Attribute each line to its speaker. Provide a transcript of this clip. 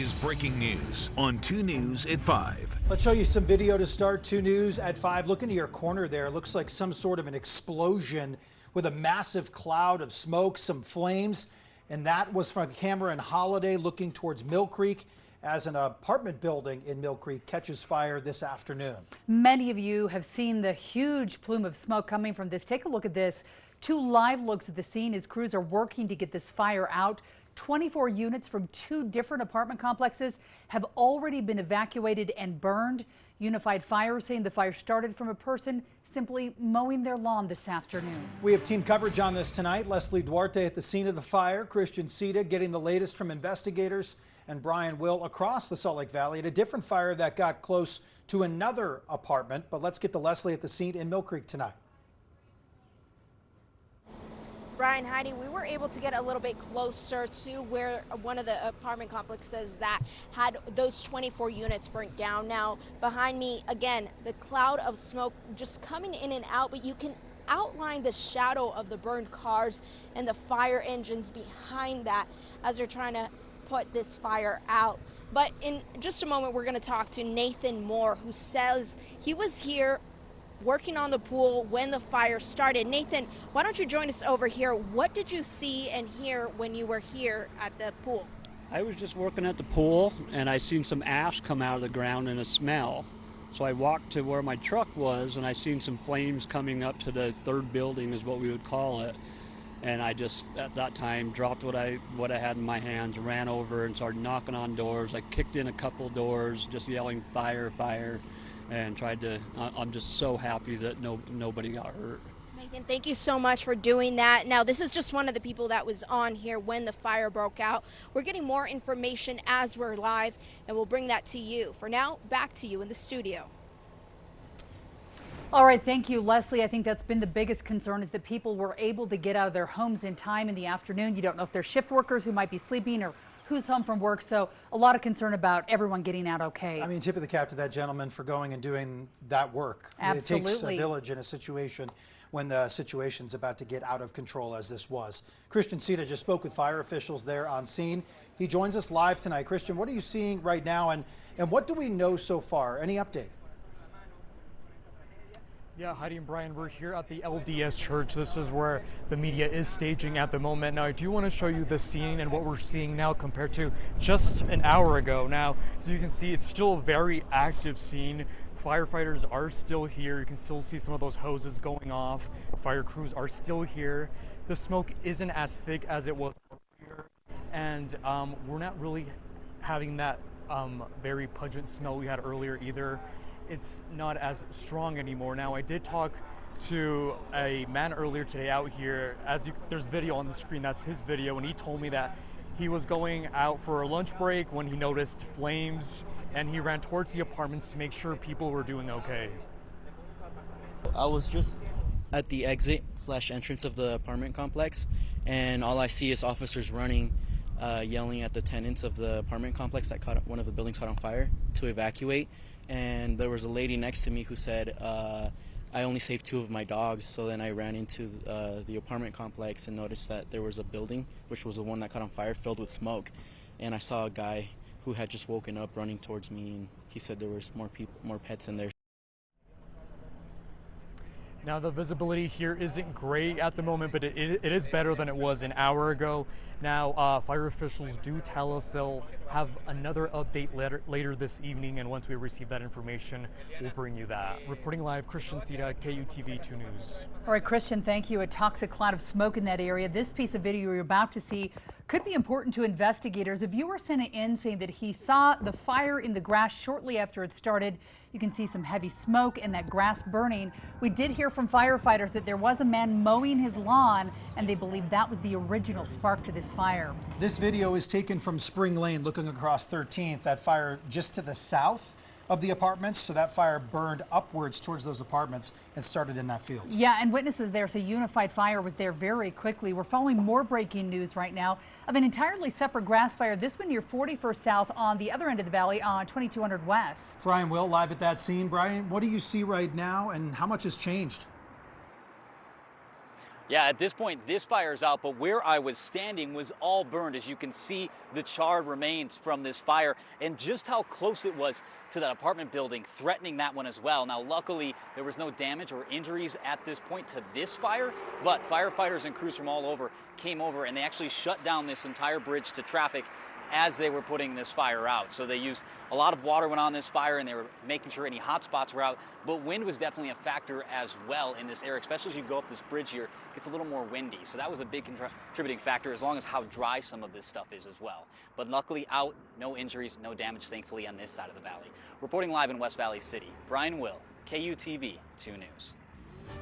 Speaker 1: is breaking news on 2 News at 5.
Speaker 2: Let's show you some video to start 2 News at 5. Look into your corner there. It looks like some sort of an explosion with a massive cloud of smoke, some flames. And that was from a camera in Holiday looking towards Millcreek as an apartment building in Millcreek catches fire this afternoon.
Speaker 3: Many of you have seen the huge plume of smoke coming from this. Take a look at this. 2 live looks at the scene as crews are working to get this fire out. 24 units from 2 different apartment complexes have already been evacuated and burned. Unified Fire saying the fire started from a person simply mowing their lawn this afternoon.
Speaker 2: We have team coverage on this tonight. Leslie Duarte at the scene of the fire. Christian Sita getting the latest from investigators. And Brian Will across the Salt Lake Valley at a different fire that got close to another apartment. But let's get to Leslie at the scene in Millcreek tonight.
Speaker 4: Brian, Heidi, we were able to get a little bit closer to where one of the apartment complexes that had those 24 units burnt down. Now, behind me, again, the cloud of smoke just coming in and out, but you can outline the shadow of the burned cars and the fire engines behind that as they're trying to put this fire out. But in just a moment, we're going to talk to Nathan Moore, who says he was here working on the pool when the fire started. Nathan, why don't you join us over here? What did you see and hear when you were here at the pool?
Speaker 5: I was just working at the pool and I seen some ash come out of the ground and a smell. So I walked to where my truck was and I seen some flames coming up to the 3rd building is what we would call it. And I just, at that time, dropped what I had in my hands, ran over and started knocking on doors. I kicked in a couple doors, just yelling fire, fire. And tried to, I'm just so happy that nobody got hurt.
Speaker 4: Nathan, thank you so much for doing that. Now, this is just one of the people that was on here when the fire broke out. We're getting more information as we're live, and we'll bring that to you. For now, back to you in the studio.
Speaker 3: All right, thank you, Leslie. I think that's been the biggest concern is that people were able to get out of their homes in time in the afternoon. You don't know if they're shift workers who might be sleeping or who's home from work, so a lot of concern about everyone getting out okay.
Speaker 2: I mean, tip of the cap to that gentleman for going and doing that work.
Speaker 3: Absolutely.
Speaker 2: It takes a village in a situation when the situation's about to get out of control as this was. Christian Sita just spoke with fire officials there on scene. He joins us live tonight. Christian, what are you seeing right now and what do we know so far? Any update?
Speaker 6: Yeah, Heidi and Brian, we're here at the LDS Church. This is where the media is staging at the moment. Now, I do want to show you the scene and what we're seeing now compared to just an hour ago. Now, as you can see, it's still a very active scene. Firefighters are still here. You can still see some of those hoses going off. Fire crews are still here. The smoke isn't as thick as it was earlier, and we're not really having that very pungent smell we had earlier either. It's not as strong anymore. Now, I did talk to a man earlier today out here. There's video on the screen, that's his video, and he told me that he was going out for a lunch break when he noticed flames, and he ran towards the apartments to make sure people were doing okay.
Speaker 7: I was just at the exit/entrance of the apartment complex, and all I see is officers running, yelling at the tenants of the apartment complex that one of the buildings caught on fire to evacuate. And there was a lady next to me who said, I only saved 2 of my dogs. So then I ran into the apartment complex and noticed that there was a building, which was the one that caught on fire, filled with smoke. And I saw a guy who had just woken up running towards me, and he said there was more pets in there.
Speaker 6: Now, the visibility here isn't great at the moment, but it is better than it was an hour ago. Now, fire officials do tell us they'll have another update later this evening, and once we receive that information, we'll bring you that. Reporting live, Christian Sita, KUTV 2 News.
Speaker 3: All right, Christian, thank you. A toxic cloud of smoke in that area. This piece of video you're about to see could be important to investigators. A viewer sent it in saying that he saw the fire in the grass shortly after it started. You can see some heavy smoke and that grass burning. We did hear from firefighters that there was a man mowing his lawn, and they believe that was the original spark to this fire.
Speaker 2: This video is taken from Spring Lane looking across 13th. That fire just to the south of the apartments, so that fire burned upwards towards those apartments and started in that field.
Speaker 3: Yeah, and witnesses there say Unified Fire was there very quickly. We're following more breaking news right now of an entirely separate grass fire, this one near 41st South on the other end of the valley on 2200 West.
Speaker 2: Brian Will live at that scene. Brian, what do you see right now and how much has changed?
Speaker 8: Yeah, at this point, this fire's out, but where I was standing was all burned. As you can see, the charred remains from this fire and just how close it was to that apartment building, threatening that one as well. Now, luckily, there was no damage or injuries at this point to this fire, but firefighters and crews from all over came over and they actually shut down this entire bridge to traffic as they were putting this fire out. So they used a lot of water went on this fire and they were making sure any hot spots were out, but wind was definitely a factor as well in this area, especially as you go up this bridge here, it gets a little more windy. So that was a big contributing factor, as long as how dry some of this stuff is as well. But luckily out, no injuries, no damage, thankfully, on this side of the valley. Reporting live in West Valley City, Brian Will, KUTV 2 News.